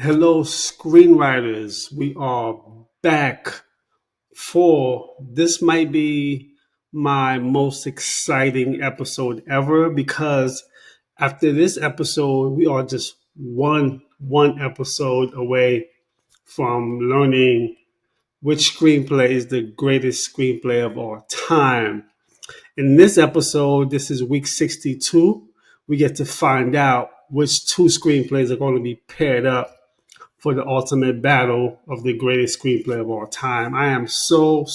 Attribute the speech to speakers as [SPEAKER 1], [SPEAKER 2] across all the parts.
[SPEAKER 1] Hello, screenwriters. We are back for this might be my most exciting episode ever because after this episode, we are just one episode away from learning which screenplay is the greatest screenplay of all time. In this episode, this is week 62. We get to find out which two screenplays are going to be paired up for the ultimate battle of the greatest screenplay of all time. I am so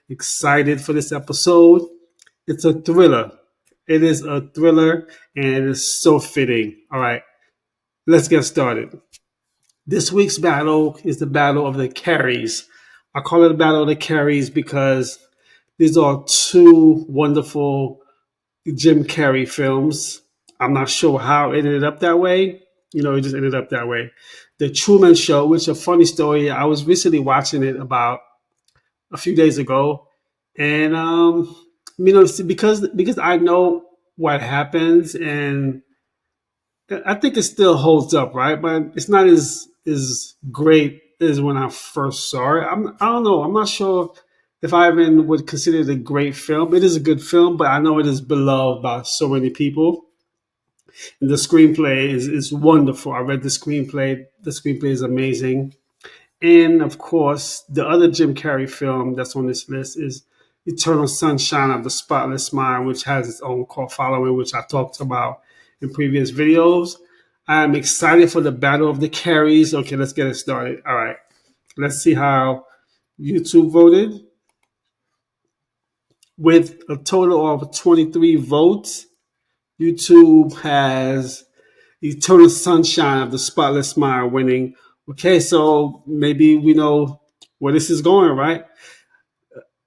[SPEAKER 1] excited for this episode. It's a thriller. It is a thriller and it is so fitting. All right, let's get started. This week's battle is the battle of the carries. I call it the battle of the carries because these are two wonderful Jim Carrey films. I'm not sure how it ended up that way. It just ended up that way. The Truman Show, which is a funny story. I was recently watching it about a few days ago, and because I know what happens, and I think it still holds up, right? But it's not as great as when I first saw it. I don't know. I'm not sure if I even would consider it a great film. It is a good film, but I know it is beloved by so many people. And the screenplay is wonderful. I read the screenplay. The screenplay is amazing. And of course, the other Jim Carrey film that's on this list is Eternal Sunshine of the Spotless Mind, which has its own cult following, which I talked about in previous videos. I'm excited for the battle of the carries. Okay, let's get it started. All right, let's see how YouTube voted. With a total of 23 votes, YouTube has Eternal Sunshine of the Spotless Mind winning. Okay, so maybe we know where this is going, right?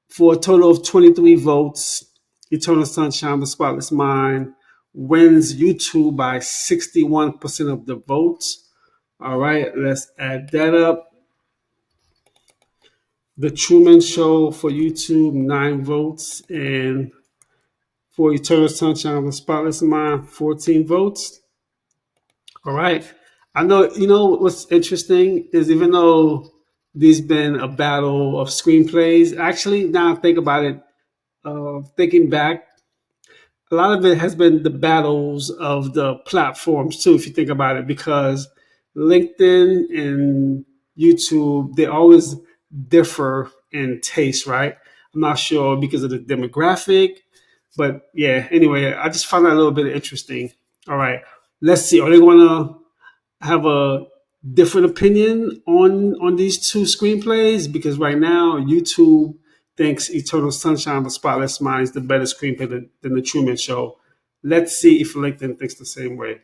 [SPEAKER 1] For a total of 23 votes, Eternal Sunshine of the Spotless Mind wins YouTube by 61% of the votes. All right, let's add that up. The Truman Show for YouTube, 9 votes. And for Eternal Sunshine of the Spotless Mind, 14 votes. All right. I know, what's interesting is even though there's been a battle of screenplays, actually, now I think about it, thinking back, a lot of it has been the battles of the platforms too, if you think about it, because LinkedIn and YouTube, they always differ in taste, right? I'm not sure because of the demographic, but yeah, anyway, I just found that a little bit interesting. All right, let's see. Are they going to have a different opinion on these two screenplays? Because right now, YouTube thinks Eternal Sunshine of the Spotless Mind is the better screenplay than The Truman Show. Let's see if LinkedIn thinks the same way.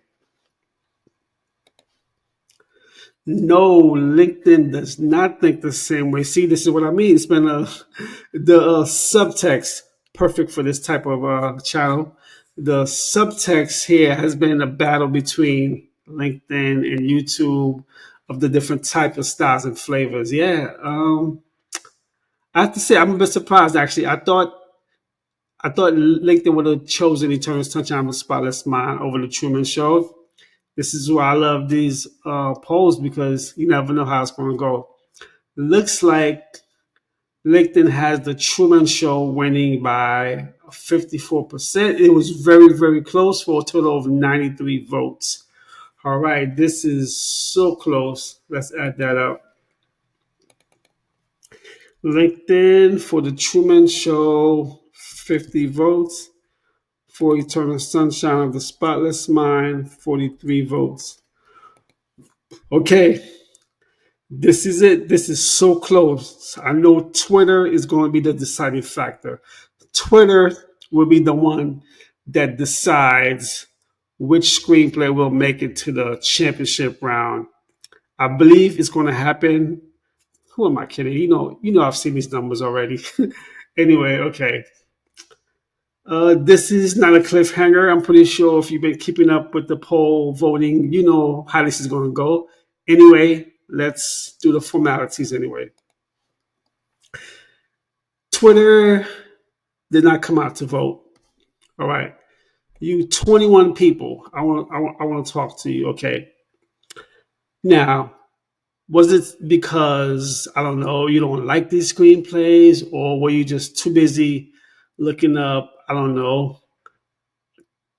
[SPEAKER 1] No, LinkedIn does not think the same way. See, this is what I mean. It's been the subtext perfect for this type of channel. The subtext here has been a battle between LinkedIn and YouTube of the different type of styles and flavors. Yeah, I have to say I'm a bit surprised actually. I thought LinkedIn would have chosen Eternal Sunshine of the Spotless Mind over the Truman Show. This is why I love these polls because you never know how it's going to go. Looks like LinkedIn has the Truman Show winning by 54%. It was very close for a total of 93 votes. All right, this is so close. Let's add that up. LinkedIn for the Truman Show, 50 votes. For Eternal Sunshine of the Spotless Mind, 43 votes. Okay, this is it. This is so close. I know Twitter is going to be the deciding factor. Twitter will be the one that decides which screenplay will make it to the championship round. I believe it's going to happen. Who am I kidding? I've seen these numbers already. Anyway, okay. This is not a cliffhanger. I'm pretty sure if you've been keeping up with the poll voting, you know how this is going to go. Anyway, let's do the formalities anyway. Twitter did not come out to vote. All right. You 21 people, I want to talk to you, okay? Now, Was it because, I don't know, you don't like these screenplays, or were you just too busy looking up, I don't know,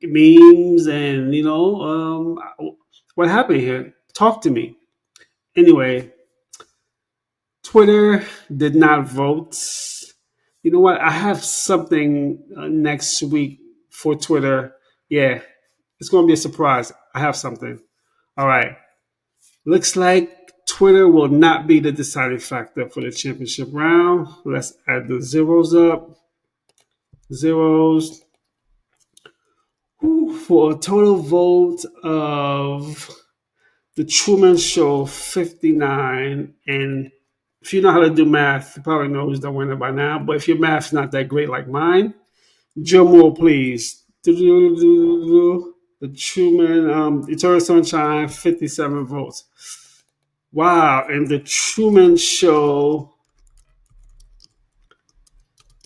[SPEAKER 1] memes and, what happened here? Talk to me. Anyway, Twitter did not vote. You know what? I have something next week for Twitter. Yeah, it's going to be a surprise. I have something. All right. Looks like Twitter will not be the deciding factor for the championship round. Let's add the zeros up. Zeros. For a total vote of the Truman Show 59. And if you know how to do math, you probably know who's the winner by now. But if your math's not that great like mine, drum roll, please. The Truman, Eternal Sunshine, 57 votes. Wow. And the Truman Show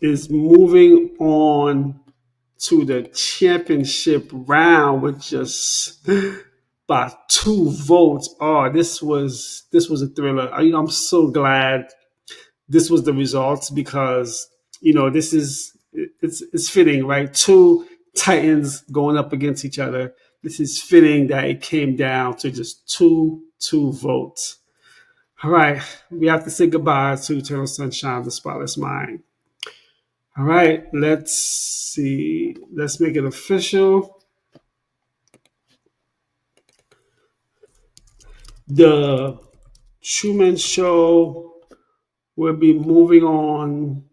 [SPEAKER 1] is moving on to the championship round with just about 2 votes. Oh, this was a thriller. I'm so glad this was the results, because this is it's fitting, right? Two titans going up against each other. This is fitting that it came down to just two votes. All right, we have to say goodbye to Eternal Sunshine of the Spotless Mind. All right, let's see. Let's make it official. The Truman Show will be moving on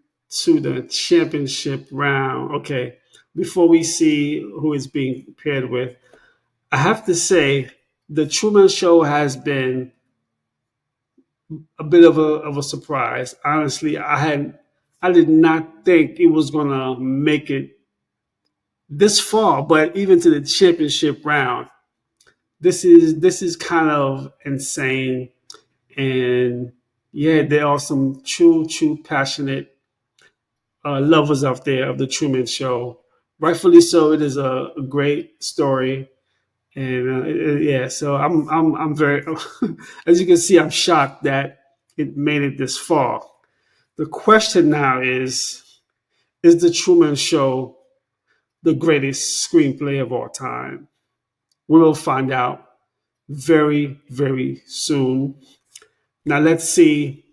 [SPEAKER 1] to the championship round. Okay, before we see who is being paired with, I have to say the Truman Show has been a bit of a surprise. Honestly, I did not think it was gonna make it this far, but even to the championship round. This is kind of insane. And yeah, there are some true passionate lovers out there of the Truman Show. Rightfully so. It is a great story, and yeah. So I'm very, as you can see, I'm shocked that it made it this far. The question now is the Truman Show the greatest screenplay of all time? We will find out very soon. Now let's see.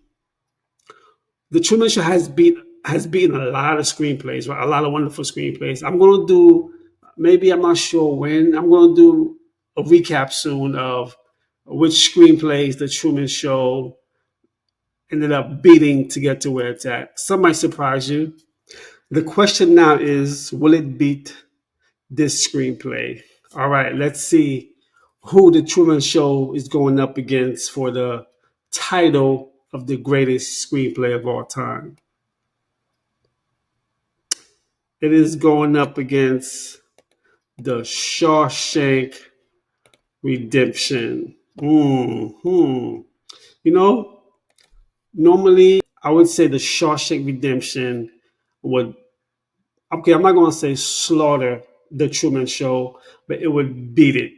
[SPEAKER 1] The Truman Show has beaten a lot of screenplays, right? A lot of wonderful screenplays. I'm gonna do, maybe, I'm not sure when. I'm gonna do a recap soon of which screenplays the Truman Show ended up beating to get to where it's at. Some might surprise you. The question now is, will it beat this screenplay? All right, let's see who the Truman Show is going up against for the title of the greatest screenplay of all time. It is going up against the Shawshank Redemption. Hmm. You know, normally I would say the Shawshank Redemption would, okay, I'm not going to say slaughter the Truman Show, but it would beat it.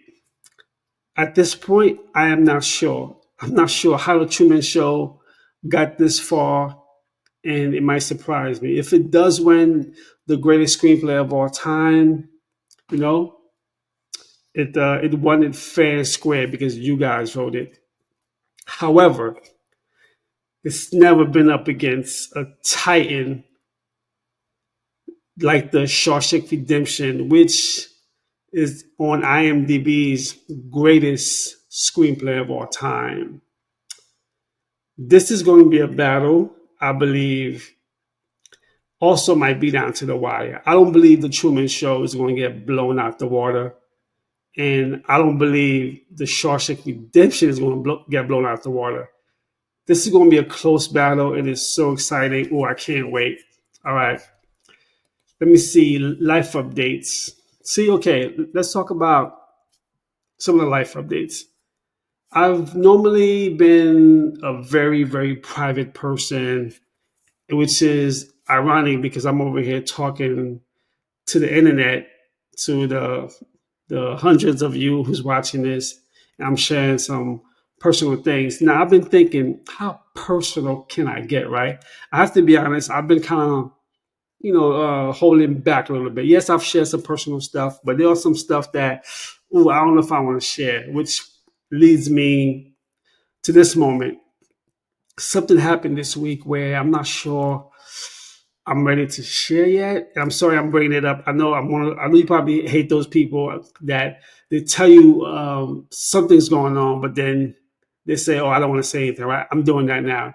[SPEAKER 1] At this point, I am not sure. I'm not sure how the Truman Show got this far, and it might surprise me. If it does win the greatest screenplay of all time, you know, it won it fair and square because you guys voted. However, it's never been up against a titan like the Shawshank Redemption, which is on IMDb's greatest screenplay of all time. This is going to be a battle, I believe. Also, might be down to the wire. I don't believe the Truman Show is going to get blown out the water, and I don't believe the Shawshank Redemption is going to get blown out the water. This is going to be a close battle. It is so exciting. Oh, I can't wait. All right. Let me see. Life updates. See, okay, let's talk about some of the life updates. I've normally been a very private person, which is ironic because I'm over here talking to the internet, to the hundreds of you who's watching this, and I'm sharing some personal things. Now, I've been thinking, how personal can I get, right? I have to be honest, I've been kind of, holding back a little bit. Yes, I've shared some personal stuff, but there are some stuff that, I don't know if I want to share, which leads me to this moment. Something happened this week where I'm not sure I'm ready to share yet. And I'm sorry I'm bringing it up. I know I know you probably hate those people that they tell you something's going on, but then they say, "Oh, I don't want to say anything." Right? I'm doing that now.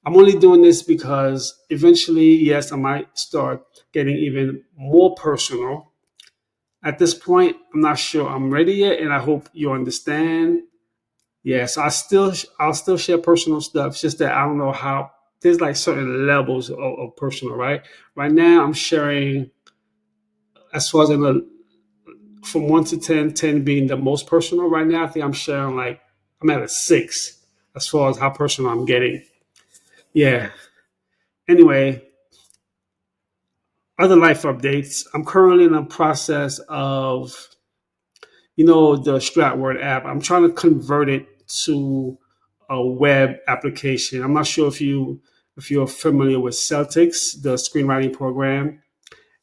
[SPEAKER 1] I'm only doing this because eventually, yes, I might start getting even more personal. At this point, I'm not sure I'm ready yet, and I hope you understand. Yes, I'll still share personal stuff. It's just that I don't know how. There's like certain levels of personal, right? Right now, I'm sharing as far as from 1 to 10, 10 being the most personal. Right now, I think I'm sharing like I'm at a 6 as far as how personal I'm getting. Yeah. Anyway, other life updates. I'm currently in the process of, the Stratword app. I'm trying to convert it to a web application. I'm not sure if you're familiar with Celtics, the screenwriting program.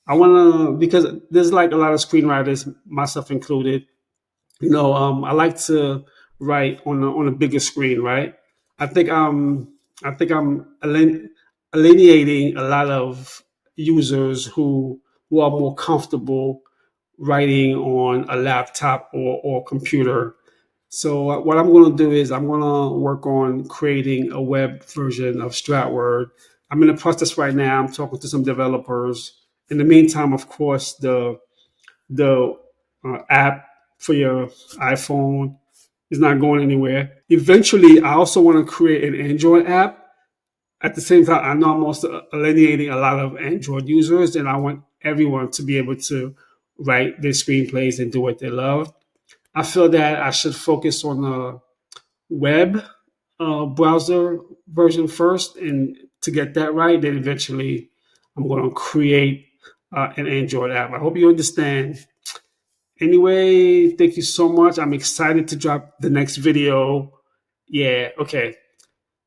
[SPEAKER 1] I want to because there's like a lot of screenwriters, myself included. I like to write on a bigger screen, right? I think I'm alienating a lot of users who are more comfortable writing on a laptop or computer. So what I'm going to do is I'm going to work on creating a web version of Stratword. I'm in the process right now. I'm talking to some developers. In the meantime, of course, the app for your iPhone is not going anywhere. Eventually, I also want to create an Android app. At the same time, I know I'm also alienating a lot of Android users, and I want everyone to be able to write their screenplays and do what they love. I feel that I should focus on the web browser version first, and to get that right, then eventually I'm going to create an Android app. I hope you understand. Anyway, thank you so much. I'm excited to drop the next video. Yeah, okay.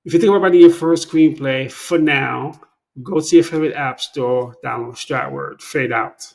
[SPEAKER 1] If you think about writing your first screenplay, for now, go to your favorite app store, download Stratword, fade out.